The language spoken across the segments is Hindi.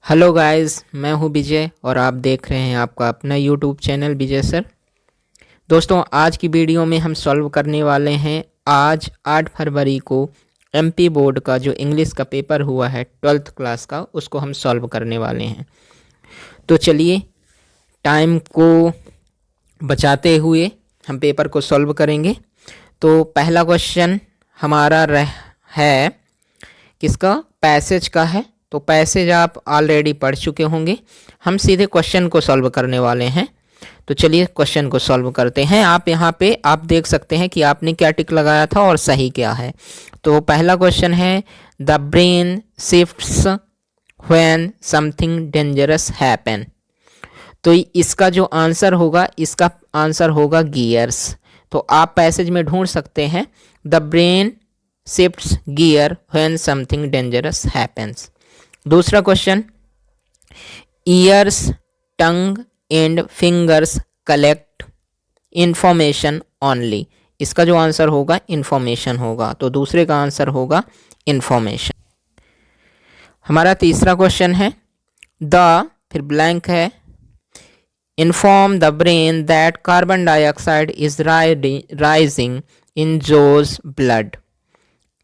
हेलो गाइस, मैं हूं विजय और आप देख रहे हैं आपका अपना यूट्यूब चैनल विजय सर। दोस्तों, आज की वीडियो में हम सॉल्व करने वाले हैं आज 8 फरवरी को एमपी बोर्ड का जो इंग्लिश का पेपर हुआ है 12th क्लास का, उसको हम सॉल्व करने वाले हैं। तो चलिए, टाइम को बचाते हुए हम पेपर को सॉल्व करेंगे। तो पहला क्वेश्चन हमारा है किसका, पैसेज का है। तो पैसेज आप ऑलरेडी पढ़ चुके होंगे, हम सीधे क्वेश्चन को सॉल्व करने वाले हैं। तो चलिए क्वेश्चन को सॉल्व करते हैं। आप यहाँ पे आप देख सकते हैं कि आपने क्या टिक लगाया था और सही क्या है। तो पहला क्वेश्चन है, the brain shifts when something dangerous happen. तो इसका जो आंसर होगा, इसका आंसर होगा गियर्स। तो आप पैसेज में ढूंढ सकते हैं, the brain shifts gear when something dangerous happens. दूसरा question, ears tongue and fingers collect information only. इसका जो आंसर होगा इंफॉर्मेशन होगा, तो दूसरे का आंसर होगा इंफॉर्मेशन। हमारा तीसरा क्वेश्चन है, फिर ब्लैंक है, inform the brain that carbon dioxide is rising in जोज ब्लड।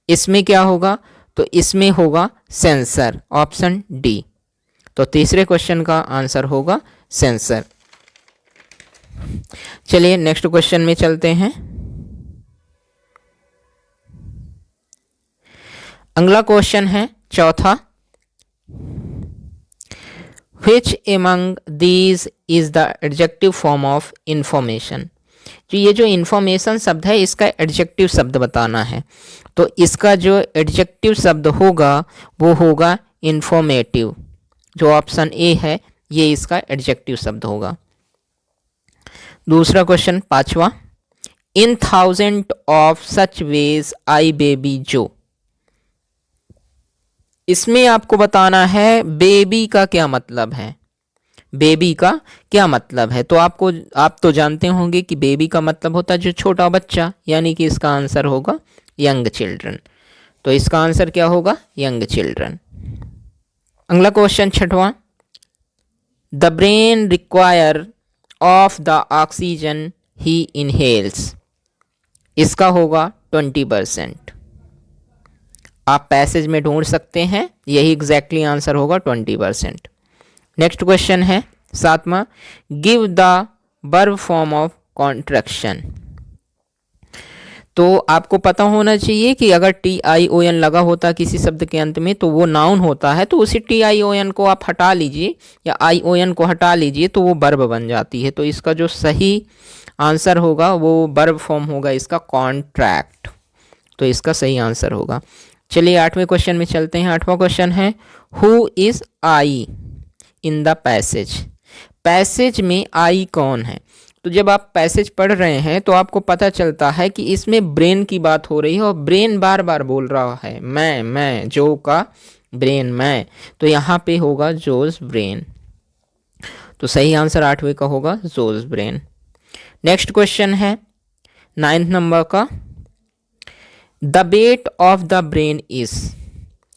इसमें क्या होगा, तो इसमें होगा सेंसर, ऑप्शन डी। तो तीसरे क्वेश्चन का आंसर होगा सेंसर। चलिए नेक्स्ट क्वेश्चन में चलते हैं। अगला क्वेश्चन है चौथा, which among these is the adjective form of information. जो ये जो इंफॉर्मेशन शब्द है, इसका एडजेक्टिव शब्द बताना है। तो इसका जो एडजेक्टिव शब्द होगा वो होगा इंफॉर्मेटिव। जो ऑप्शन ए है, ये इसका एडजेक्टिव शब्द होगा। दूसरा क्वेश्चन पांचवा, इन 1000 of such ways I baby जो। इसमें आपको बताना है बेबी का क्या मतलब है। बेबी का क्या मतलब है, तो आप तो जानते होंगे कि बेबी का मतलब होता है जो छोटा बच्चा, यानी कि इसका आंसर होगा यंग चिल्ड्रन। तो इसका आंसर क्या होगा, यंग चिल्ड्रन। अगला क्वेश्चन छठवां, the brain require of the oxygen he inhales. इसका होगा 20%। आप पैसेज में ढूंढ सकते हैं, यही एग्जैक्टली आंसर होगा 20%। नेक्स्ट क्वेश्चन है सातवां, give the verb form of contraction. तो आपको पता होना चाहिए कि अगर TION लगा होता किसी शब्द के अंत में तो वो नाउन होता है, तो उसी TION को आप हटा लीजिए या ION को हटा लीजिए तो वो वर्ब बन जाती है। तो इसका जो सही आंसर होगा वो वर्ब फॉर्म होगा इसका कॉन्ट्रैक्ट। तो इसका सही आंसर होगा। चलिए 8वें क्वेश्चन में चलते हैं। 8वां क्वेश्चन है, who is I in the passage. Passage में आई कौन है। तो जब आप पैसेज पढ़ रहे हैं तो आपको पता चलता है कि इसमें ब्रेन की बात हो रही है और ब्रेन बार बार बोल रहा है मैं, जो का ब्रेन मैं। तो यहाँ पे होगा जोज ब्रेन। तो सही आंसर 8वें का होगा जोज ब्रेन। नेक्स्ट क्वेश्चन है 9th नंबर का, the weight of the brain is.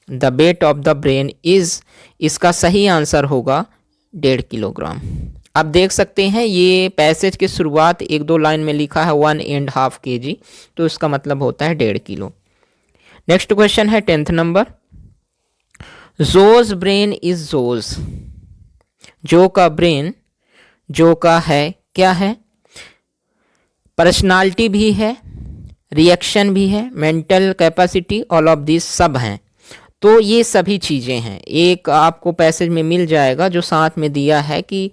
The weight of the brain is, इसका सही आंसर होगा 1.5 किलोग्राम। आप देख सकते हैं ये पैसेज की शुरुआत 1-2 लाइन में लिखा है 1.5 kg, तो इसका मतलब होता है 1.5 किलो। नेक्स्ट क्वेश्चन है 10th number, Jose brain is जोज। जो का ब्रेन, जो का है क्या है, पर्सनालिटी भी है, रिएक्शन भी है, mental capacity, all of this सब हैं। तो ये सभी चीज़ें हैं। एक आपको पैसेज में मिल जाएगा जो साथ में दिया है कि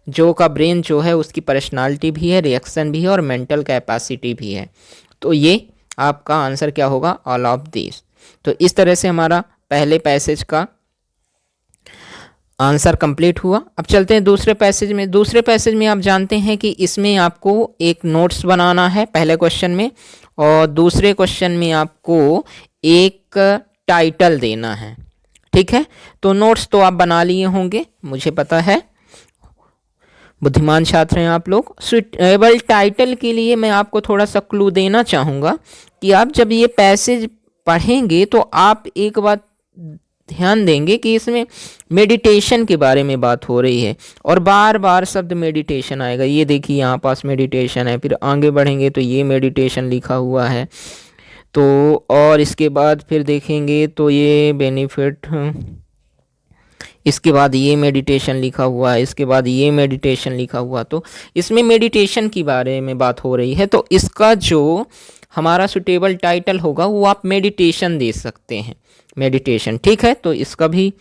जो का ब्रेन जो है उसकी पर्सनालिटी भी है, रिएक्शन भी है और मेंटल कैपेसिटी भी है। तो ये आपका आंसर क्या होगा, ऑल ऑफ दिस। तो इस तरह से हमारा पहले पैसेज का आंसर कंप्लीट हुआ। अब चलते हैं दूसरे पैसेज में। दूसरे पैसेज में आप जानते हैं कि इसमें आपको एक नोट्स बनाना है पहले क्वेश्चन में, और दूसरे क्वेश्चन में आपको एक टाइटल देना है। ठीक है, तो नोट्स तो आप बना लिए होंगे, मुझे पता है, बुद्धिमान छात्र हैं आप लोग। सुटेबल टाइटल के लिए मैं आपको थोड़ा सा क्लू देना चाहूँगा कि आप जब ये पैसेज पढ़ेंगे तो आप एक बात ध्यान देंगे कि इसमें मेडिटेशन के बारे में बात हो रही है और बार बार शब्द मेडिटेशन आएगा। ये देखिए यहाँ पास मेडिटेशन है, फिर आगे बढ़ेंगे तो ये मेडिटेशन लिखा हुआ है। तो और इसके बाद फिर देखेंगे तो ये बेनिफिट, इसके बाद ये मेडिटेशन लिखा हुआ है, इसके बाद ये मेडिटेशन लिखा हुआ। तो इसमें मेडिटेशन के बारे में बात हो रही है, तो इसका जो हमारा सुटेबल टाइटल होगा वो आप मेडिटेशन दे सकते हैं, मेडिटेशन। ठीक है, तो इसका भी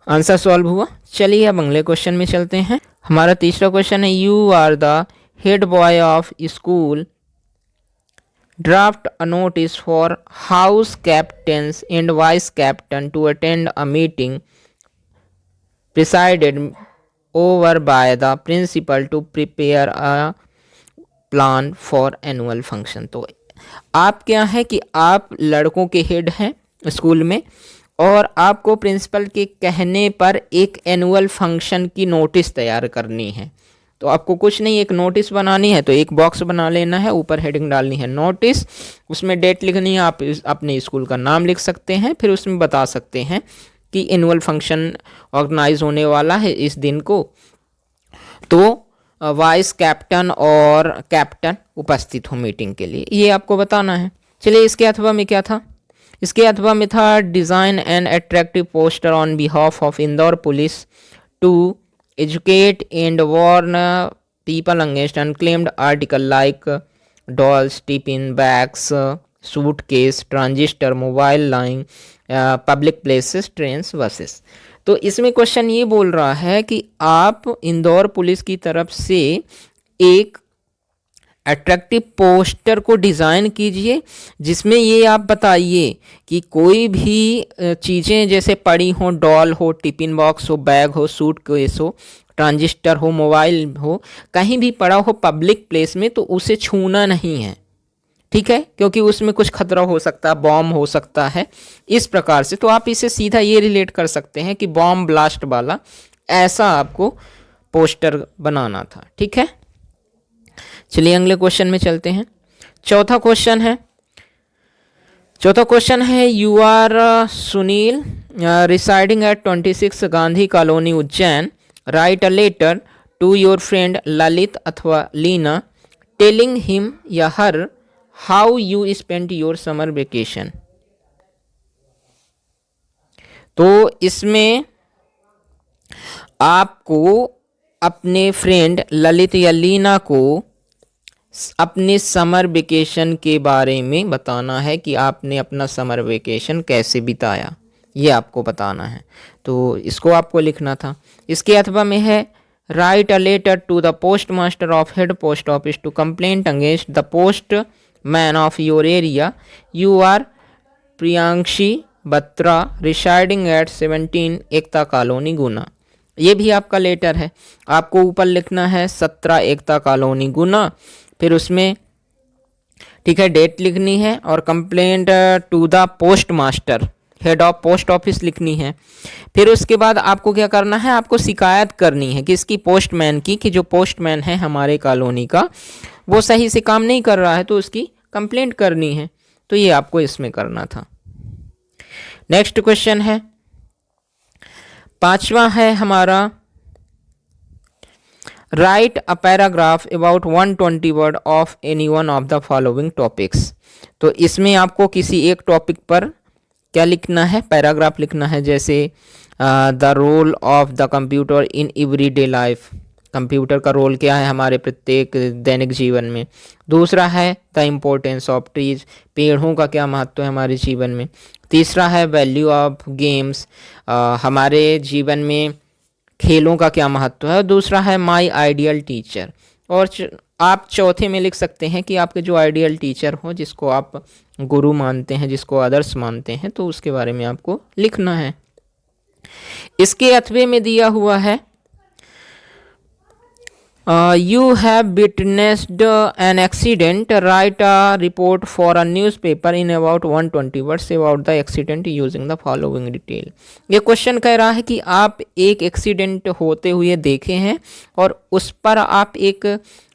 आंसर सॉल्व हुआ। चलिए अब अगले क्वेश्चन में चलते हैं। हमारा तीसरा क्वेश्चन है, you are the head boy of school, draft a notice for house captains and vice captain to attend a meeting presided over by the principal to prepare a plan for annual function। तो आप क्या है कि आप लड़कों के हेड हैं स्कूल में और आपको प्रिंसिपल के कहने पर एक एनुअल फंक्शन की नोटिस तैयार करनी है। तो आपको कुछ नहीं, एक नोटिस बनानी है, तो एक बॉक्स बना लेना है, ऊपर हेडिंग डालनी है नोटिस, उसमें डेट लिखनी है, आप अपने स्कूल का नाम लिख सकते हैं, फिर उसमें बता सकते हैं कि एनुअल फंक्शन ऑर्गेनाइज होने वाला है इस दिन को, तो वाइस कैप्टन और कैप्टन उपस्थित हो मीटिंग के लिए, ये आपको बताना है। चलिए इसके अथवा में क्या था, इसके अथवा में था design and attractive poster on behalf of Indore police to educate and warn people against unclaimed article like dolls, tiffin bags, suitcase, transistor, mobile line, public places, trains, buses। तो इसमें क्वेश्चन ये बोल रहा है कि आप इंदौर पुलिस की तरफ से एक अट्रैक्टिव पोस्टर को डिज़ाइन कीजिए जिसमें ये आप बताइए कि कोई भी चीज़ें जैसे पड़ी हो, डॉल हो, टिफिन बॉक्स हो, बैग हो, सूटकेस हो, ट्रांजिस्टर हो, मोबाइल हो, कहीं भी पड़ा हो पब्लिक प्लेस में, तो उसे छूना नहीं है। ठीक है, क्योंकि उसमें कुछ खतरा हो सकता है, बॉम्ब हो सकता है, इस प्रकार से। तो आप इसे सीधा ये रिलेट कर सकते हैं कि बॉम्ब ब्लास्ट वाला ऐसा आपको पोस्टर बनाना था। ठीक है, चलिए अगले क्वेश्चन में चलते हैं। चौथा क्वेश्चन है you are Sunil residing at 26 Gandhi colony Ujjain, write a letter to your friend Lalit अथवा लीना टेलिंग हिम या her how you spend your summer vacation. तो इसमें आपको अपने फ्रेंड ललित या लीना को अपने समर वेकेशन के बारे में बताना है कि आपने अपना समर वेकेशन कैसे बिताया, ये आपको बताना है। तो इसको आपको लिखना था। इसके अथवा में है write a letter to the post master of head post office to complaint against the postman of your area, you are Priyanshi Batra residing at 17 Ekta colony Guna. ये भी आपका लेटर है, आपको ऊपर लिखना है 17 एकता कॉलोनी गुना, फिर उसमें ठीक है डेट लिखनी है और complaint to the post master head of post office लिखनी है। फिर उसके बाद आपको क्या करना है, आपको शिकायत करनी है किसकी, पोस्टमैन की, कि जो पोस्टमैन है हमारे कॉलोनी का वो सही से काम नहीं कर रहा है, तो उसकी कंप्लेंट करनी है। तो ये आपको इसमें करना था। नेक्स्ट क्वेश्चन है, पांचवा है हमारा right a paragraph about 120 word of any one of the following topics. तो इसमें आपको किसी एक टॉपिक पर क्या लिखना है, पैराग्राफ लिखना है, जैसे the role of the computer in everyday life, computer का रोल क्या है हमारे प्रत्येक दैनिक जीवन में। दूसरा है द इम्पोर्टेंस ऑफ ट्रीज, पेड़ों का क्या महत्व है हमारे जीवन में। तीसरा है वैल्यू ऑफ गेम्स, हमारे जीवन में खेलों का क्या महत्व है। दूसरा है माय आइडियल टीचर, और आप चौथे में लिख सकते हैं कि आपके जो आइडियल टीचर हो, जिसको आप गुरु मानते हैं, जिसको आदर्श मानते हैं, तो उसके बारे में आपको लिखना है। इसके अथवे में दिया हुआ है you have witnessed an accident, write a report for a newspaper in about 120 words about the accident using the following detail। ये क्वेश्चन कह रहा है कि आप एक एक्सीडेंट होते हुए देखे हैं और उस पर आप एक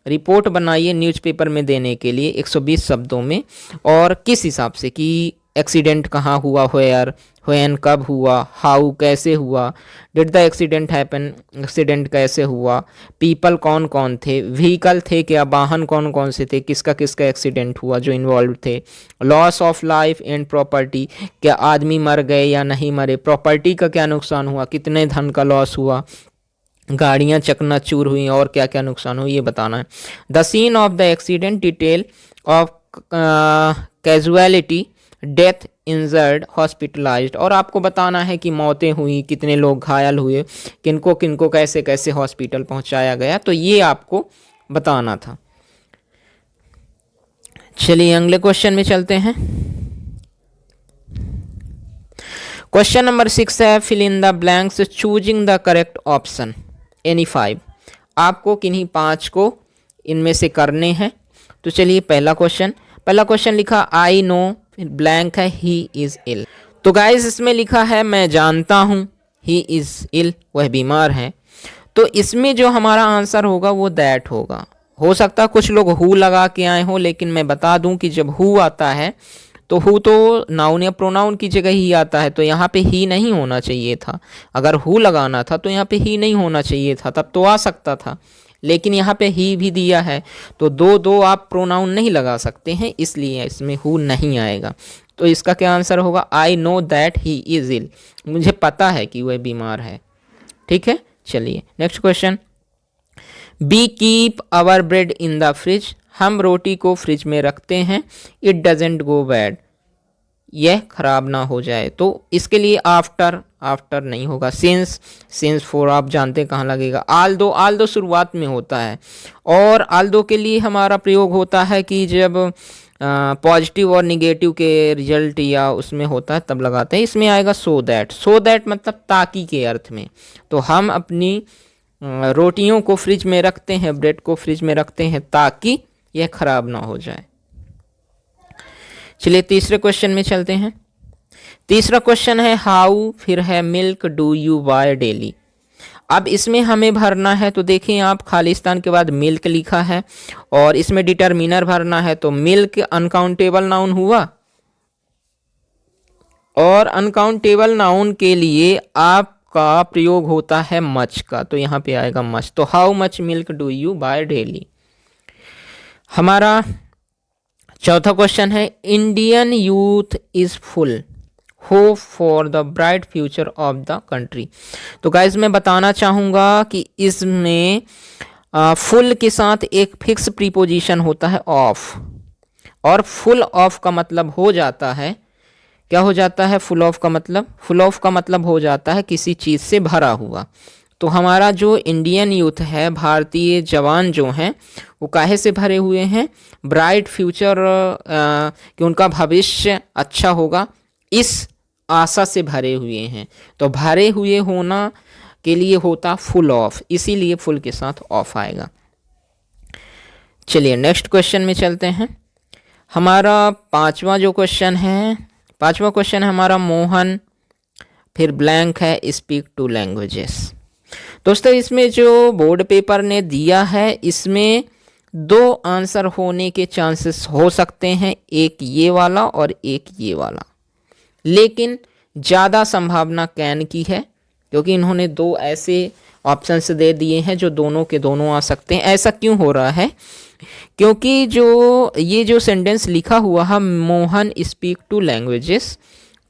रिपोर्ट बनाइए न्यूज़पेपर में देने के लिए 120 शब्दों में, और किस हिसाब से, कि एक्सीडेंट कहाँ हुआ, वेयर, व्हेन कब हुआ, हाउ कैसे हुआ, did the accident happen accident कैसे हुआ, पीपल कौन कौन थे, व्हीकल थे क्या, वाहन कौन कौन से थे, किसका किसका एक्सीडेंट हुआ जो इन्वॉल्व थे, loss of life and property, क्या आदमी मर गए या नहीं मरे, प्रॉपर्टी का क्या नुकसान हुआ, कितने धन का लॉस हुआ, गाड़ियाँ चकनाचूर हुई और क्या क्या नुकसान हुआ, ये बताना है। The scene of the accident, detail of casualty, death, injured, hospitalised, और आपको बताना है कि मौतें हुई, कितने लोग घायल हुए, किनको किनको कैसे कैसे हॉस्पिटल पहुंचाया गया, तो ये आपको बताना था। चलिए अगले क्वेश्चन में चलते हैं। क्वेश्चन नंबर 6 है fill in the blanks choosing the correct option any 5। आपको किन्हीं 5 को इनमें से करने हैं। तो चलिए पहला क्वेश्चन लिखा आई नो, फिर ब्लैंक है ही इज़ इल। तो गाइस इसमें लिखा है मैं जानता हूँ, ही इज़ इल, वह बीमार है। तो इसमें जो हमारा आंसर होगा वो दैट होगा। हो सकता है कुछ लोग हु लगा के आए हों, लेकिन मैं बता दूं कि जब हु आता है तो हु तो नाउन या प्रोनाउन की जगह ही आता है, तो यहाँ पे ही नहीं होना चाहिए था। अगर हु लगाना था तो यहाँ पे ही नहीं होना चाहिए था, तब तो आ सकता था, लेकिन यहाँ पे ही भी दिया है तो दो आप प्रोनाउन नहीं लगा सकते हैं, इसलिए इसमें हु नहीं आएगा। तो इसका क्या आंसर होगा, I know that he is ill, मुझे पता है कि वह बीमार है। ठीक है, चलिए next question. We keep our bread in the fridge, हम रोटी को फ्रिज में रखते हैं। इट डजेंट गो बैड, यह खराब ना हो जाए। तो इसके लिए आफ्टर नहीं होगा। सिंस फॉर आप जानते कहाँ लगेगा। आल्दो शुरुआत में होता है, और आल्दो के लिए हमारा प्रयोग होता है कि जब पॉजिटिव और निगेटिव के रिजल्ट या उसमें होता है तब लगाते हैं। इसमें आएगा सो दैट मतलब ताकि के अर्थ में। तो हम अपनी रोटियों को फ्रिज में रखते हैं, ब्रेड को फ्रिज में रखते हैं ताकि यह खराब ना हो जाए। चलिए तीसरे क्वेश्चन में चलते हैं। तीसरा क्वेश्चन है हाउ, फिर है milk do you buy daily. अब इसमें हमें भरना है, तो देखिए आप खालिस्तान के बाद मिल्क लिखा है और इसमें डिटर्मिनर भरना है। तो मिल्क अनकाउंटेबल नाउन हुआ, और अनकाउंटेबल नाउन के लिए आपका प्रयोग होता है मच का, तो यहाँ पे आएगा मच। तो how much milk do you buy daily. हमारा चौथा क्वेश्चन है Indian youth is full hope for the bright future of the country. तो गाइज मैं बताना चाहूँगा कि इसमें फुल के साथ एक फिक्स प्रीपोजिशन होता है ऑफ, और फुल ऑफ का मतलब हो जाता है, क्या हो जाता है फुल ऑफ का मतलब हो जाता है किसी चीज़ से भरा हुआ। तो हमारा जो इंडियन यूथ है, भारतीय जवान जो हैं, वो काहे से भरे हुए हैं, ब्राइट फ्यूचर, कि उनका भविष्य अच्छा होगा, इस आशा से भरे हुए हैं। तो भरे हुए होना के लिए होता फुल ऑफ, इसीलिए फुल के साथ ऑफ आएगा। चलिए नेक्स्ट क्वेश्चन में चलते हैं। हमारा पांचवा क्वेश्चन है हमारा मोहन, फिर ब्लैंक है स्पीक टू लैंग्वेजेस। दोस्तों इसमें जो बोर्ड पेपर ने दिया है, इसमें 2 आंसर होने के चांसेस हो सकते हैं, एक ये वाला और एक ये वाला, लेकिन ज़्यादा संभावना कैन की है, क्योंकि इन्होंने 2 ऐसे ऑप्शंस दे दिए हैं जो दोनों के दोनों आ सकते हैं। ऐसा क्यों हो रहा है, क्योंकि ये जो सेंटेंस लिखा हुआ है मोहन स्पीक टू लैंग्वेजेस,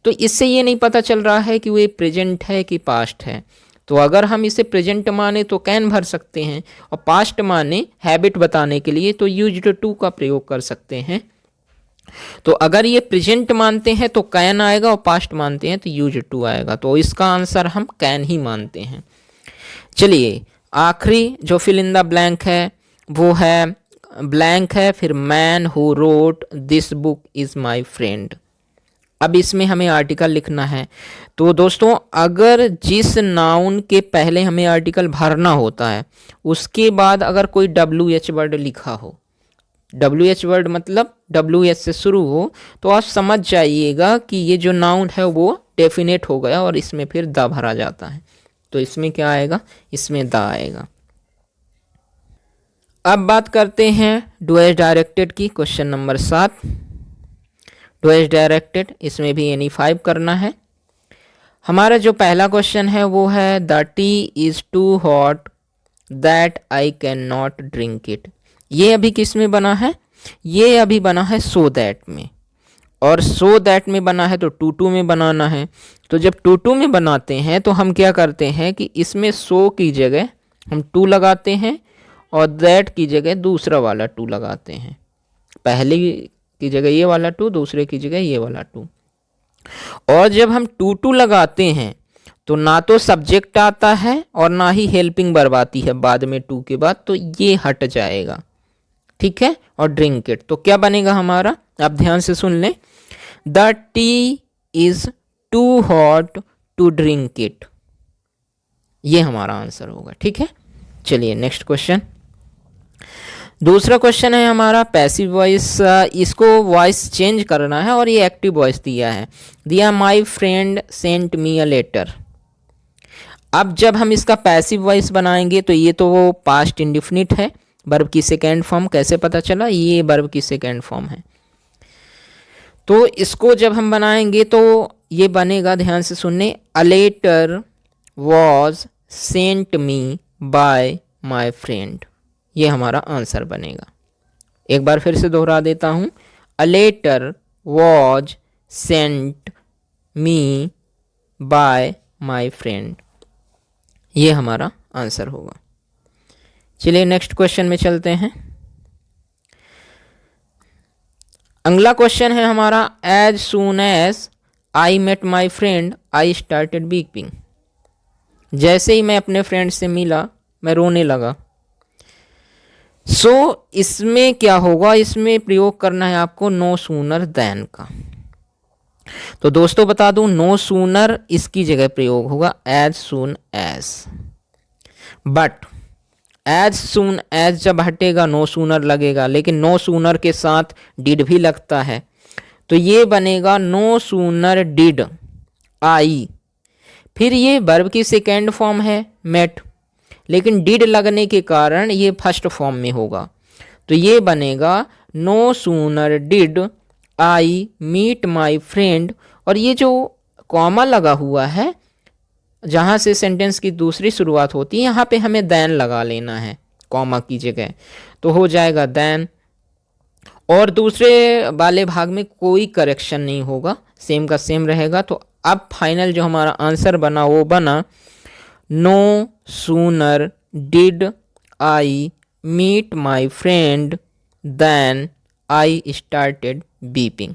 तो इससे ये नहीं पता चल रहा है कि वो प्रेजेंट है कि पास्ट है। तो अगर हम इसे प्रेजेंट माने तो कैन भर सकते हैं, और पास्ट माने हैबिट बताने के लिए तो यूज्ड टू का प्रयोग कर सकते हैं। तो अगर ये प्रेजेंट मानते हैं तो कैन आएगा, और पास्ट मानते हैं तो यूज्ड टू आएगा। तो इसका आंसर हम कैन ही मानते हैं। चलिए आखिरी जो फिल इन द ब्लैंक है वो है ब्लैंक है, फिर man who wrote this book is my friend. अब इसमें हमें आर्टिकल लिखना है। तो दोस्तों अगर जिस नाउन के पहले हमें आर्टिकल भरना होता है, उसके बाद अगर कोई WH वर्ड लिखा हो, WH वर्ड मतलब WH से शुरू हो, तो आप समझ जाइएगा कि ये जो नाउन है वो डेफिनेट हो गया, और इसमें फिर द भरा जाता है। तो इसमें क्या आएगा, इसमें द आएगा। अब बात करते हैं डू एज डायरेक्टेड की। क्वेश्चन नंबर 7, टुवर्ड्स डायरेक्टेड, इसमें भी एनी 5 करना है। हमारा जो पहला क्वेश्चन है वो है the tea is too hot that I can not drink it. ये अभी किस में बना है? ये अभी बना है सो दैट में, और सो दैट में बना है तो टू टू में बनाना है। तो जब टू टू में बनाते हैं तो हम क्या करते हैं कि इसमें सो की जगह हम टू लगाते हैं और दैट की जगह दूसरा वाला टू लगाते हैं। पहले की जगह ये वाला टू, दूसरे की जगह ये वाला टू। और जब हम टू टू लगाते हैं तो ना तो सब्जेक्ट आता है और ना ही हेल्पिंग वर्ब आती है बाद में टू के बाद, तो ये हट जाएगा, ठीक है। और ड्रिंक इट, तो क्या बनेगा हमारा? आप ध्यान से सुन लें, the tea is too hot to drink it, ये हमारा आंसर होगा, ठीक है। चलिए नेक्स्ट क्वेश्चन। दूसरा क्वेश्चन है हमारा पैसिव वॉइस, इसको वॉइस चेंज करना है और ये एक्टिव वॉइस दिया my friend sent me a letter. अब जब हम इसका पैसिव वॉइस बनाएंगे तो ये तो वो पास्ट इंडिफिनिट है, वर्ब की सेकेंड फॉर्म। कैसे पता चला? ये वर्ब की सेकेंड फॉर्म है। तो इसको जब हम बनाएंगे तो ये बनेगा, ध्यान से सुनने, a letter was sent me by my friend, ये हमारा आंसर बनेगा। एक बार फिर से दोहरा देता हूँ, a letter was sent me by my friend, ये हमारा आंसर होगा। चलिए नेक्स्ट क्वेश्चन में चलते हैं। अगला क्वेश्चन है हमारा, as soon as I met my friend I started weeping. जैसे ही मैं अपने फ्रेंड से मिला मैं रोने लगा। सो इसमें क्या होगा? इसमें प्रयोग करना है आपको नो सूनर देन का। तो दोस्तों बता दूं, नो सूनर इसकी जगह प्रयोग होगा as soon as. But as soon as जब हटेगा नो सूनर लगेगा, लेकिन नो सूनर के साथ डिड भी लगता है, तो ये बनेगा नो सूनर डिड आई। फिर ये वर्ब की सेकेंड फॉर्म है मेट, लेकिन डिड लगने के कारण ये फर्स्ट फॉर्म में होगा, तो ये बनेगा no sooner did I meet my friend. और ये जो कॉमा लगा हुआ है जहाँ से सेंटेंस की दूसरी शुरुआत होती है, यहाँ पे हमें देन लगा लेना है कॉमा की जगह, तो हो जाएगा देन। और दूसरे वाले भाग में कोई करेक्शन नहीं होगा, सेम का सेम रहेगा। तो अब फाइनल जो हमारा आंसर बना वो बना no sooner did I meet my friend then I started weeping,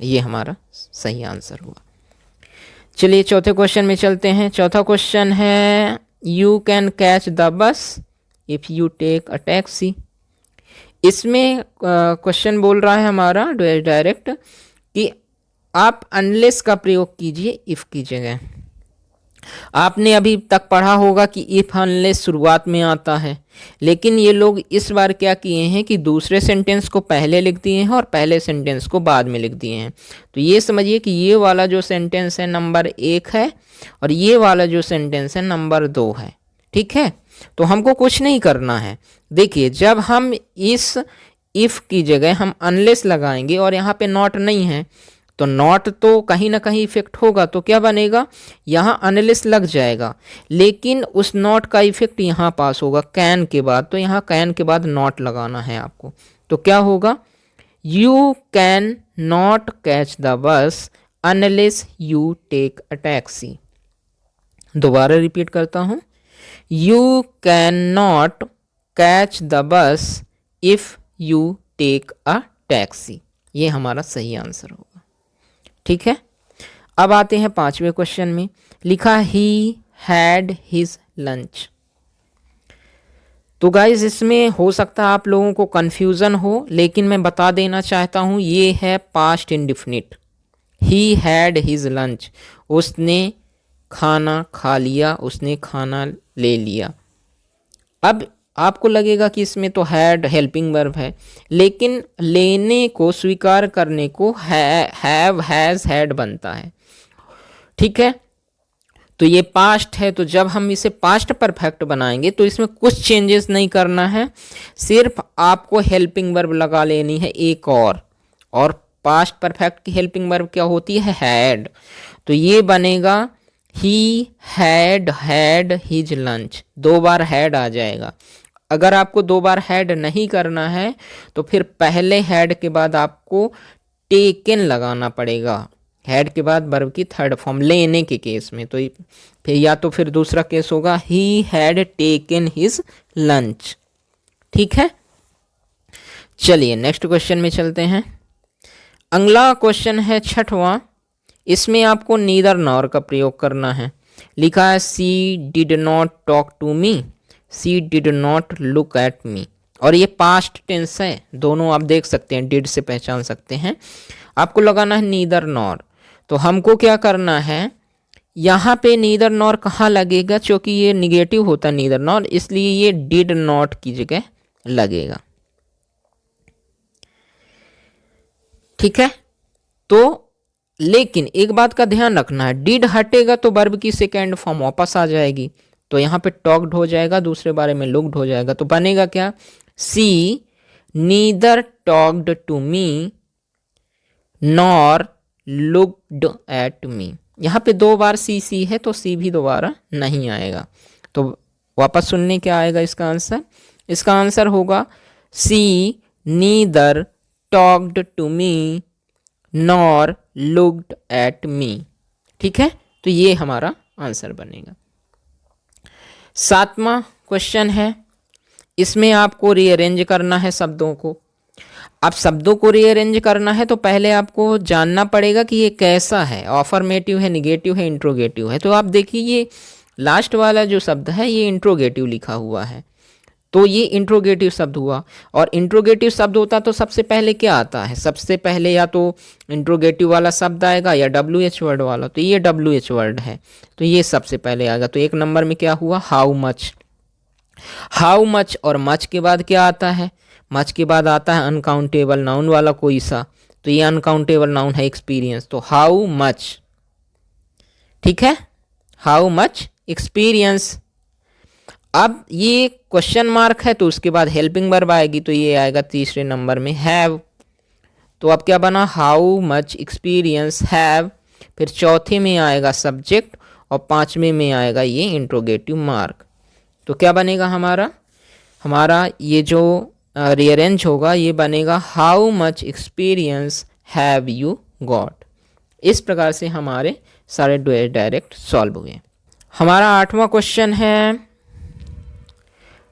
ये हमारा सही आंसर हुआ। चलिए चौथे क्वेश्चन में चलते हैं। चौथा क्वेश्चन है, you can catch the bus if you take a taxi. इसमें क्वेश्चन बोल रहा है हमारा डायरेक्ट कि आप अनलेस का प्रयोग कीजिए इफ़ की जगह। आपने अभी तक पढ़ा होगा कि इफ़ अनलेस शुरुआत में आता है, लेकिन ये लोग इस बार क्या किए हैं कि दूसरे सेंटेंस को पहले लिख दिए हैं और पहले सेंटेंस को बाद में लिख दिए हैं। तो ये समझिए कि ये वाला जो सेंटेंस है नंबर 1 है और ये वाला जो सेंटेंस है नंबर 2 है, ठीक है। तो हमको कुछ नहीं करना है। देखिए, जब हम इस इफ़ की जगह हम अनलेस लगाएंगे और यहाँ पे नॉट नहीं है, तो नॉट तो कहीं ना कहीं इफेक्ट होगा, तो क्या बनेगा? यहाँ अनलेस लग जाएगा, लेकिन उस नॉट का इफेक्ट यहाँ पास होगा कैन के बाद, तो यहाँ कैन के बाद नॉट लगाना है आपको। तो क्या होगा? You can not catch the bus unless you take a taxi. दोबारा रिपीट करता हूँ, you can not catch the bus if you take a taxi, ये हमारा सही आंसर होगा, ठीक है। अब आते हैं 5वें क्वेश्चन में। लिखा ही हैड हिज लंच। तो गाइज इसमें हो सकता है आप लोगों को कन्फ्यूज़न हो, लेकिन मैं बता देना चाहता हूँ ये है past indefinite. He had his lunch, उसने खाना खा लिया, उसने खाना ले लिया। अब आपको लगेगा कि इसमें तो हैड हेल्पिंग वर्ब है, लेकिन लेने को स्वीकार करने को हैव हैज़ हैड बनता है, ठीक है। तो ये पास्ट है, तो जब हम इसे पास्ट परफेक्ट बनाएंगे तो इसमें कुछ चेंजेस नहीं करना है, सिर्फ आपको हेल्पिंग वर्ब लगा लेनी है एक और पास्ट परफेक्ट की हेल्पिंग वर्ब क्या होती है? हैड। तो ये बनेगा he had had his lunch. 2 बार हैड आ जाएगा। अगर आपको 2 बार हैड नहीं करना है तो फिर पहले हैड के बाद आपको टेकन लगाना पड़ेगा। हैड के बाद वर्ब की थर्ड फॉर्म लेने के केस में। तो फिर या तो फिर दूसरा केस होगा he had taken his lunch. ठीक है, चलिए नेक्स्ट क्वेश्चन में चलते हैं। अगला क्वेश्चन है 6वां। इसमें आपको नीदर नॉर का प्रयोग करना है। लिखा है she did not talk to me, she did not look at me. और ये पास्ट टेंस है, दोनों आप देख सकते हैं, डिड से पहचान सकते हैं। आपको लगाना है नीदर नॉर। तो हमको क्या करना है, यहाँ पे नीदर नॉर कहाँ लगेगा? क्योंकि ये निगेटिव होता है नीदर नॉर, इसलिए ये डिड नॉट की जगह लगेगा। ठीक है, तो लेकिन एक बात का ध्यान रखना है, डिड हटेगा तो वर्ब की सेकेंड फॉर्म वापस आ जाएगी। तो यहाँ पे टॉक्ड हो जाएगा, दूसरे बारे में लुक्ड हो जाएगा। तो बनेगा क्या? She neither talked to me nor looked at me. यहाँ पे 2 बार सी है तो सी भी दोबारा नहीं आएगा। तो वापस सुनने क्या आएगा इसका आंसर? इसका आंसर होगा she neither talked to me nor looked at me. ठीक है, तो ये हमारा आंसर बनेगा। 7वां क्वेश्चन है। इसमें आपको रीअरेंज करना है शब्दों को। अब शब्दों को रीअरेंज करना है तो पहले आपको जानना पड़ेगा कि ये कैसा है, अफर्मेटिव है, निगेटिव है, इंट्रोगेटिव है। तो आप देखिए ये लास्ट वाला जो शब्द है ये इंट्रोगेटिव लिखा हुआ है, तो ये इंट्रोगेटिव शब्द हुआ। और इंट्रोगेटिव शब्द होता तो सबसे पहले क्या आता है? सबसे पहले या तो इंट्रोगेटिव वाला शब्द आएगा या WH वर्ड वाला। तो ये WH वर्ड है, तो ये सबसे पहले आएगा। तो 1 नंबर में क्या हुआ? How much. हाउ मच और मच के बाद क्या आता है? मच के बाद आता है अनकाउंटेबल नाउन वाला कोई सा। तो ये अनकाउंटेबल नाउन है एक्सपीरियंस। तो हाउ मच, ठीक है, हाउ मच एक्सपीरियंस। अब ये क्वेश्चन मार्क है तो उसके बाद हेल्पिंग वर्ब आएगी, तो ये आएगा तीसरे नंबर में हैव। तो अब क्या बना? How much experience have. फिर चौथे में आएगा सब्जेक्ट और 5वें में आएगा ये इंट्रोगेटिव मार्क। तो क्या बनेगा हमारा ये जो रीअरेंज होगा ये बनेगा how much experience have you got. इस प्रकार से हमारे सारे डायरेक्ट सॉल्व हुए। हमारा 8वां क्वेश्चन है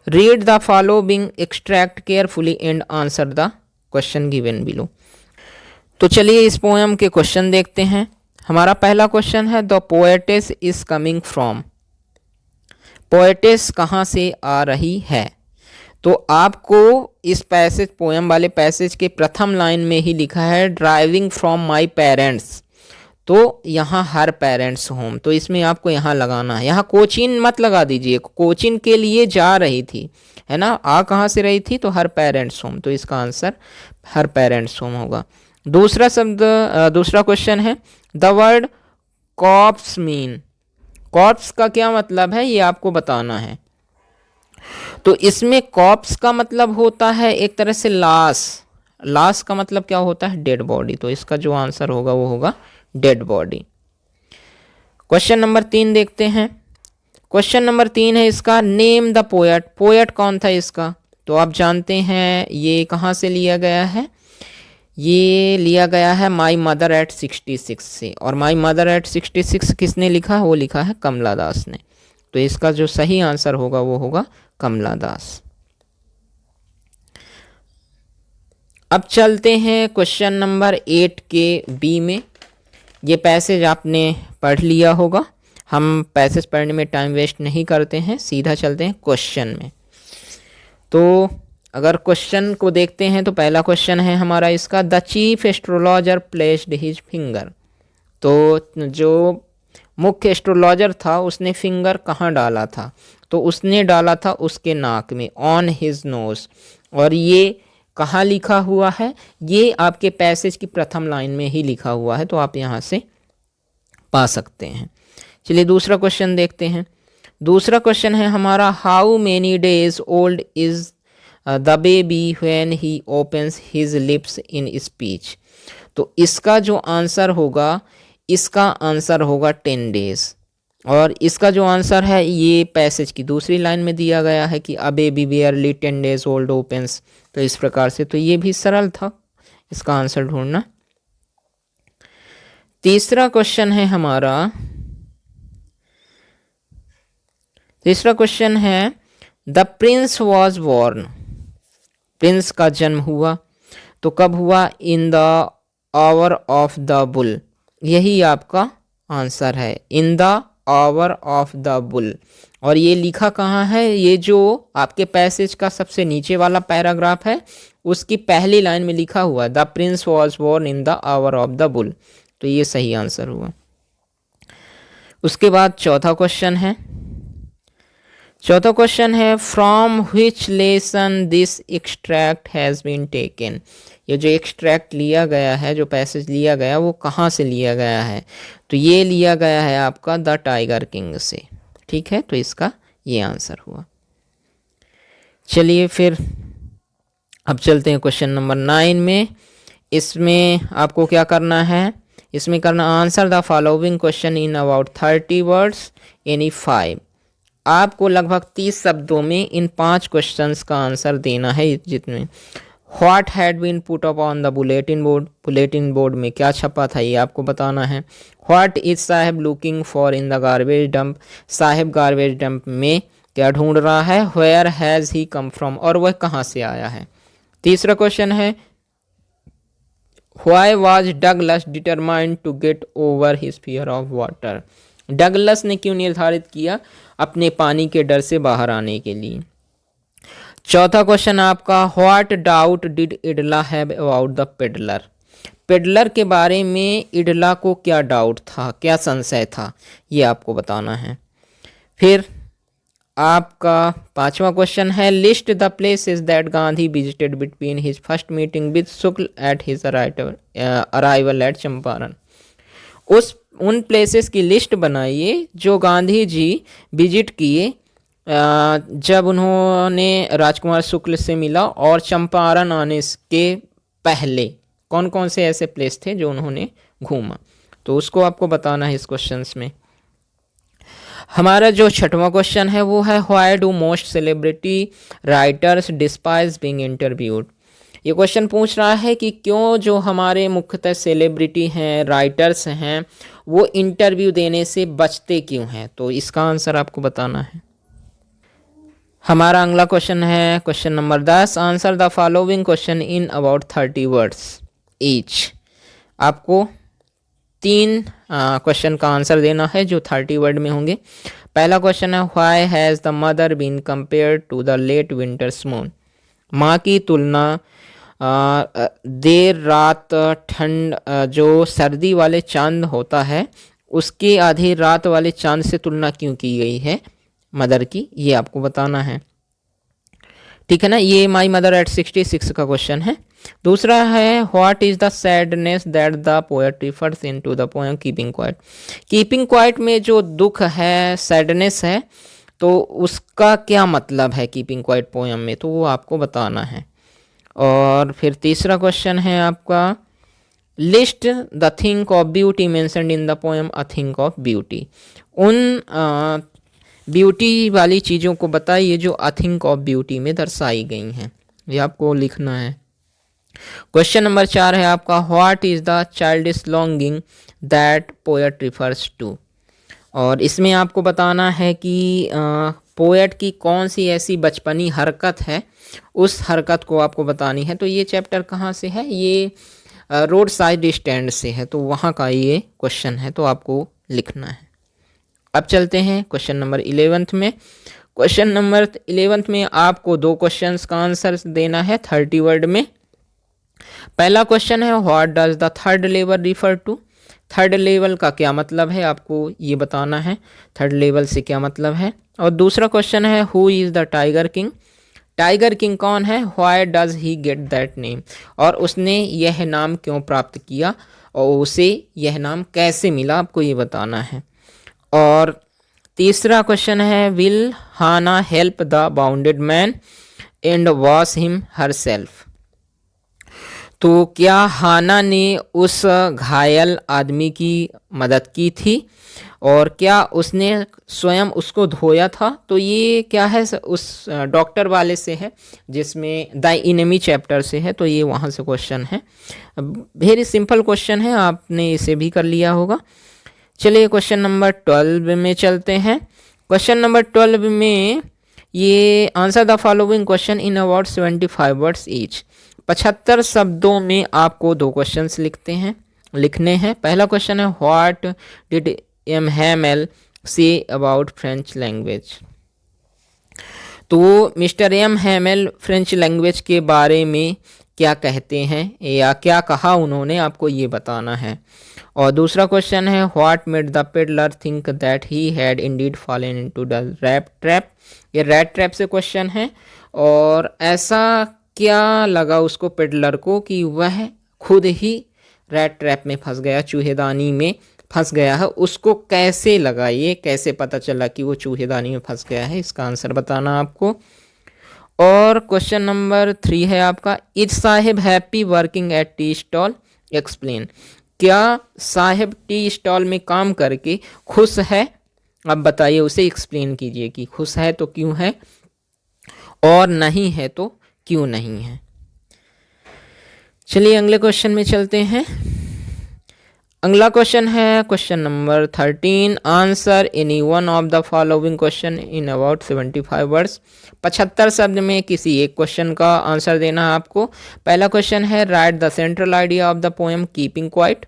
read the following extract carefully and answer the question given below. तो चलिए इस पोएम के क्वेश्चन देखते हैं। हमारा पहला क्वेश्चन है the poetess is coming from. Poetess कहाँ से आ रही है? तो आपको इस पैसेज, पोएम वाले पैसेज के प्रथम लाइन में ही लिखा है ड्राइविंग फ्रॉम माई पेरेंट्स। तो यहाँ हर पेरेंट्स होम, तो इसमें आपको यहाँ लगाना है। यहाँ कोचिन मत लगा दीजिए, कोचिन के लिए जा रही थी, है ना। आ कहाँ से रही थी? तो हर पेरेंट्स होम। तो इसका आंसर हर पेरेंट्स होम होगा। दूसरा शब्द, दूसरा क्वेश्चन है the word copse mean. Copse का क्या मतलब है ये आपको बताना है। तो इसमें कॉप्स का मतलब होता है एक तरह से लाश। लाश का मतलब क्या होता है? Dead body. तो इसका जो आंसर होगा वो होगा डेड बॉडी। क्वेश्चन नंबर 3 देखते हैं। क्वेश्चन नंबर 3 है इसका नेम द पोएट। पोएट कौन था इसका? तो आप जानते हैं ये कहाँ से लिया गया है? ये लिया गया है माई मदर एट 66 से। और माई मदर एट 66 किसने लिखा? वो लिखा है कमला दास ने। तो इसका जो सही आंसर होगा वो होगा कमला दास। अब चलते हैं क्वेश्चन नंबर 8 के बी में। ये पैसेज आपने पढ़ लिया होगा, हम पैसेज पढ़ने में टाइम वेस्ट नहीं करते हैं, सीधा चलते हैं क्वेश्चन में। तो अगर क्वेश्चन को देखते हैं तो पहला क्वेश्चन है हमारा इसका the chief astrologer placed his finger. तो जो मुख्य एस्ट्रोलॉजर था उसने फिंगर कहाँ डाला था? तो उसने डाला था उसके नाक में, ऑन हिज नोज। और ये कहाँ लिखा हुआ है? ये आपके पैसेज की प्रथम लाइन में ही लिखा हुआ है, तो आप यहाँ से पा सकते हैं। चलिए दूसरा क्वेश्चन देखते हैं। दूसरा क्वेश्चन है हमारा how many days old is the baby when he opens his lips in speech. तो इसका जो आंसर होगा, इसका आंसर होगा 10 डेज। और इसका जो आंसर है ये पैसेज की दूसरी लाइन में दिया गया है कि a baby barely 10 days old opens, तो इस प्रकार से। तो ये भी सरल था इसका आंसर ढूंढना। तीसरा क्वेश्चन है हमारा, तीसरा क्वेश्चन है the prince was born, Prince का जन्म हुआ तो कब हुआ? इन the hour of the bull, यही आपका आंसर है, इन the hour of the bull. और ये लिखा कहाँ है? ये जो आपके पैसेज का सबसे नीचे वाला पैराग्राफ है उसकी पहली लाइन में लिखा हुआ है, the prince was born in the hour of the bull. तो ये सही आंसर हुआ। उसके बाद चौथा क्वेश्चन है, चौथा क्वेश्चन है from which lesson this extract has been taken. ये जो एक्सट्रैक्ट लिया गया है, जो पैसेज लिया गया, वो कहाँ से लिया गया है? तो ये लिया गया है आपका द टाइगर किंग से। ठीक है, तो इसका ये आंसर हुआ। चलिए फिर अब चलते हैं क्वेश्चन नंबर 9 में। इसमें आपको क्या करना है? इसमें करना answer the following question in about 30 words any 5। आपको लगभग 30 शब्दों में इन 5 क्वेश्चंस का आंसर देना है। जितने what had been put up on the bulletin board, bulletin board में क्या छपा था ये आपको बताना है। What is Saheb looking for in the garbage dump, Saheb garbage dump में क्या ढूंढ रहा है। Where has he come from, और वह कहाँ से आया है। तीसरा क्वेश्चन है why was Douglas determined to get over his fear of water, Douglas ने क्यों निर्धारित किया अपने पानी के डर से बाहर आने के लिए। चौथा क्वेश्चन आपका what doubt did Edla have about the peddler, peddler के बारे में इडला को क्या डाउट था, क्या संशय था, ये आपको बताना है। फिर आपका पांचवा क्वेश्चन है list the places that Gandhi visited between his first meeting with Shukla at his arrival at Champaran. उन प्लेसेस की लिस्ट बनाइए जो गांधी जी विजिट किए जब उन्होंने राजकुमार शुक्ल से मिला और चंपारण आने के पहले कौन कौन से ऐसे प्लेस थे जो उन्होंने घूमा, तो उसको आपको बताना है इस क्वेश्चंस में। हमारा जो छठवां क्वेश्चन है वो है why do most celebrity writers despise being interviewed. ये क्वेश्चन पूछ रहा है कि क्यों जो हमारे मुख्यतः सेलिब्रिटी हैं, राइटर्स हैं, वो इंटरव्यू देने से बचते क्यों हैं। तो इसका आंसर आपको बताना है। हमारा अगला क्वेश्चन है question number 10, answer the following question in about 30 words each. आपको 3 क्वेश्चन का आंसर देना है जो 30 वर्ड में होंगे। पहला क्वेश्चन है why has the mother been compared to the late winter's moon, माँ की तुलना देर रात ठंड जो सर्दी वाले चांद होता है उसके आधी रात वाले चांद से तुलना क्यों की गई है मदर की, ये आपको बताना है। ठीक है ना, ये माई मदर एट 66 का क्वेश्चन है। दूसरा है what is the sadness that the poet refers into the poem keeping quiet. Keeping quiet में जो दुख है, सैडनेस है, तो उसका क्या मतलब है कीपिंग क्वाइट पोएम में, तो वो आपको बताना है। और फिर तीसरा क्वेश्चन है आपका list the thing of beauty mentioned in the poem a thing of beauty. उन ब्यूटी वाली चीज़ों को बताइए जो अ थिंग ऑफ ब्यूटी में दर्शाई गई हैं, ये आपको लिखना है। क्वेश्चन नंबर 4 है आपका what is the childish longing that poet refers to. और इसमें आपको बताना है कि पोएट की कौन सी ऐसी बचपनी हरकत है, उस हरकत को आपको बतानी है। तो ये चैप्टर कहाँ से है, ये रोड साइड स्टैंड से है, तो वहाँ का ये क्वेश्चन है, तो आपको लिखना है। अब चलते हैं क्वेश्चन नंबर 11 में। क्वेश्चन नंबर 11 में आपको 2 क्वेश्चंस का आंसर देना है 30 वर्ड में। पहला क्वेश्चन है what does the third level refer to, third level का क्या मतलब है आपको ये बताना है, थर्ड लेवल से क्या मतलब है। और दूसरा क्वेश्चन है who is the tiger king, tiger king कौन है, why does he get that name, और उसने यह नाम क्यों प्राप्त किया और उसे यह नाम कैसे मिला, आपको ये बताना है। और तीसरा क्वेश्चन है will Hana help the bounded man and wash him herself. तो क्या हाना ने उस घायल आदमी की मदद की थी और क्या उसने स्वयं उसको धोया था? तो ये क्या है, उस डॉक्टर वाले से है जिसमें द इनेमी चैप्टर से है, तो ये वहाँ से क्वेश्चन है। वेरी सिंपल क्वेश्चन है, आपने इसे भी कर लिया होगा। चलिए क्वेश्चन नंबर 12 में चलते हैं। क्वेश्चन नंबर 12 में ये answer the following question in about 75 words each. 75 शब्दों में आपको दो क्वेश्चंस लिखने हैं। पहला क्वेश्चन है what did M Hamel say about French language. तो mister M Hamel French language के बारे में क्या कहते हैं या क्या कहा उन्होंने, आपको ये बताना है। और दूसरा क्वेश्चन है what made the peddler think that he had Indeed fallen into the rat trap. ये रैट ट्रैप से क्वेश्चन है, और ऐसा क्या लगा उसको पेडलर को कि वह खुद ही रैट ट्रैप में फंस गया, चूहेदानी में फंस गया है, उसको कैसे लगा, ये कैसे पता चला कि वो चूहेदानी में फंस गया है, इसका आंसर बताना आपको। और क्वेश्चन नंबर 3 है आपका is Saheb happy working at tea stall, explain. क्या साहेब टी स्टॉल में काम करके खुश है? अब बताइए, उसे एक्सप्लेन कीजिए कि खुश है तो क्यों है और नहीं है तो क्यों नहीं है। चलिए अगले क्वेश्चन में चलते हैं। अगला क्वेश्चन है question number 13, answer any one of the following question in about 75 words. 75 शब्द में किसी एक क्वेश्चन का आंसर देना है आपको। पहला क्वेश्चन है right the central idea of the poem keeping quiet.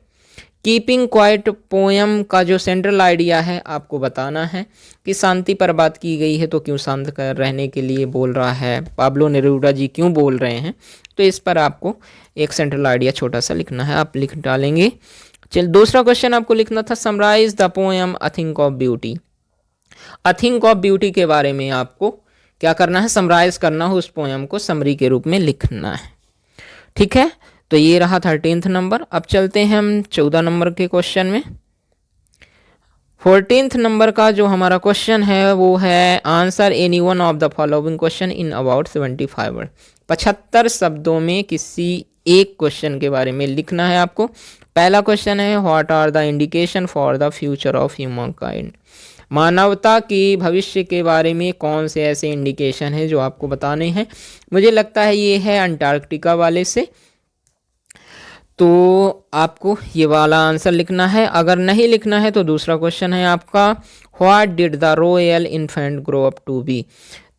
Keeping quiet poem का जो सेंट्रल आइडिया है आपको बताना है कि शांति पर बात की गई है, तो क्यों शांत कर रहने के लिए बोल रहा है, पाब्लो नेरूदा जी क्यों बोल रहे हैं, तो इस पर आपको एक सेंट्रल आइडिया छोटा सा लिखना है, आप लिख डालेंगे। चल दूसरा क्वेश्चन आपको लिखना था summarise the poem a thing of beauty. A thing of beauty के बारे में आपको क्या करना है, समराइज करना है, उस पोएम को समरी के रूप में लिखना है। ठीक है, तो ये रहा 13th नंबर। अब चलते हैं हम 14 नंबर के क्वेश्चन में। 14th नंबर का जो हमारा क्वेश्चन है वो है answer any one of the following question in about 75 word. 75 शब्दों में किसी एक क्वेश्चन के बारे में लिखना है आपको। पहला क्वेश्चन है what are the indication for the future of humankind. मानवता के भविष्य के बारे में कौन से ऐसे इंडिकेशन है जो आपको बताने हैं। मुझे लगता है ये है अंटार्कटिका वाले से, तो आपको ये वाला आंसर लिखना है। अगर नहीं लिखना है तो दूसरा क्वेश्चन है आपका what did the royal infant grow up to be.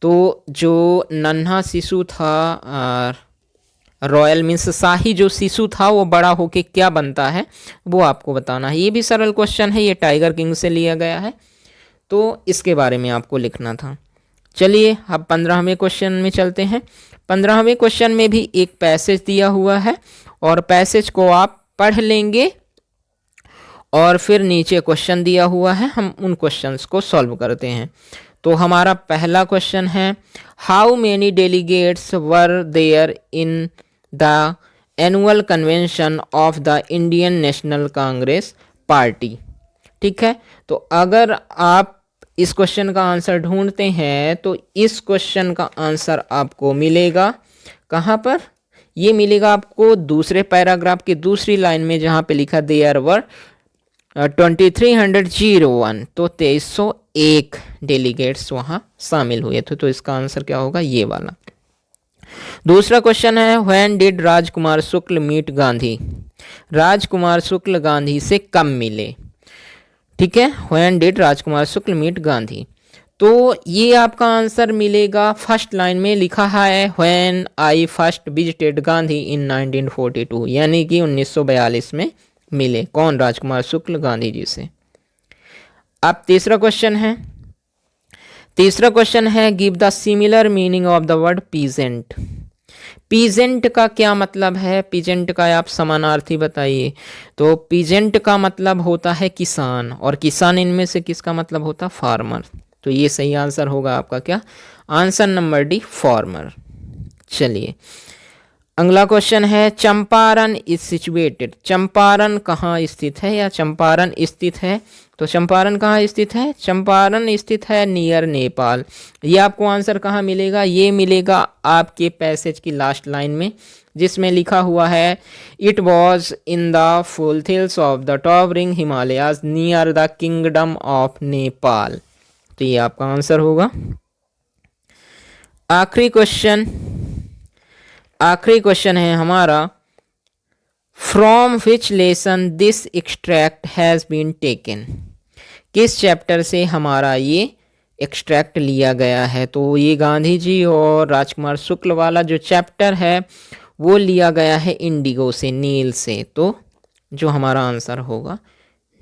तो जो नन्हा शिशु था, रॉयल मीन्स शाही जो शिशु था, वो बड़ा होके क्या बनता है वो आपको बताना है। ये भी सरल क्वेश्चन है, ये टाइगर किंग से लिया गया है, तो इसके बारे में आपको लिखना था। चलिए अब 15वें क्वेश्चन में चलते हैं। 15वें क्वेश्चन में भी एक पैसेज दिया हुआ है और पैसेज को आप पढ़ लेंगे और फिर नीचे क्वेश्चन दिया हुआ है, हम उन क्वेश्चंस को सॉल्व करते हैं। तो हमारा पहला क्वेश्चन है how many delegates were there in the annual convention of the Indian National Congress party. ठीक है, तो अगर आप इस क्वेश्चन का आंसर ढूंढते हैं तो इस क्वेश्चन का आंसर आपको मिलेगा कहाँ पर, ये मिलेगा आपको दूसरे पैराग्राफ की दूसरी लाइन में, जहाँ पे लिखा देयर वर 2301, तो 2301 डेलीगेट्स वहाँ शामिल हुए थे। तो इसका आंसर क्या होगा, ये वाला। दूसरा क्वेश्चन है when did Rajkumar Shukla meet Gandhi. Rajkumar Shukla Gandhi से कब मिले। ठीक है, when did Rajkumar Shukla meet Gandhi, तो ये आपका आंसर मिलेगा फर्स्ट लाइन में लिखा है when I first visited Gandhi in 1942, यानी कि 1942 में मिले। कौन, राजकुमार शुक्ल गांधी जी से। अब तीसरा क्वेश्चन है, तीसरा क्वेश्चन है give the similar meaning of the word peasant. Peasant का क्या मतलब है, पीजेंट का आप समानार्थी बताइए। तो पीजेंट का मतलब होता है किसान, और किसान इनमें से किसका मतलब होता है, फार्मर। तो ये सही आंसर होगा आपका क्या, आंसर नंबर डी, फार्मर। चलिए अगला क्वेश्चन है चंपारण इज सिचुएटेड। चंपारण कहाँ स्थित है या चंपारण स्थित है, तो चंपारण कहाँ स्थित है, चंपारण स्थित है नियर नेपाल। ये आपको आंसर कहाँ मिलेगा, ये मिलेगा आपके पैसेज की लास्ट लाइन में। जिसमें लिखा हुआ है it was in the foothills of the towering Himalayas near the kingdom of Nepal. तो ये आपका आंसर होगा। आखिरी क्वेश्चन है हमारा, from which lesson this extract has been taken. किस चैप्टर से हमारा ये एक्सट्रैक्ट लिया गया है? तो ये गांधी जी और राजकुमार शुक्ल वाला जो चैप्टर है वो लिया गया है इंडिगो से, नील से। तो जो हमारा आंसर होगा,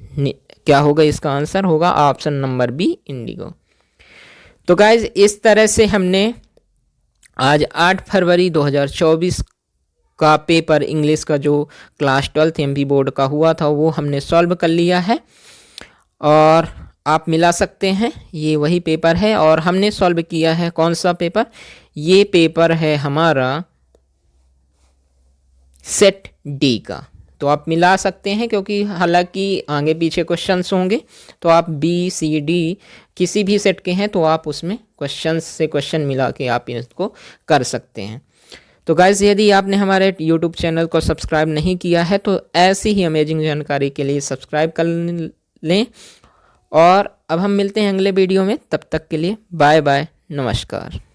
क्या होगा इसका आंसर? होगा ऑप्शन नंबर बी, इंडिगो। तो गाइज इस तरह से हमने आज 8 फरवरी 2024 का पेपर इंग्लिश का जो क्लास 12 एमपी बोर्ड का हुआ था वो हमने सॉल्व कर लिया है और आप मिला सकते हैं, ये वही पेपर है। और हमने सॉल्व किया है कौन सा पेपर? ये पेपर है हमारा सेट डी का। तो आप मिला सकते हैं क्योंकि हालांकि आगे पीछे क्वेश्चंस होंगे, तो आप बी सी डी किसी भी सेट के हैं तो आप उसमें क्वेश्चंस से क्वेश्चन मिला के आप इसको कर सकते हैं। तो गाइज यदि आपने हमारे यूट्यूब चैनल को सब्सक्राइब नहीं किया है तो ऐसी ही अमेजिंग जानकारी के लिए सब्सक्राइब कर लें। और अब हम मिलते हैं अगले वीडियो में, तब तक के लिए बाय बाय, नमस्कार।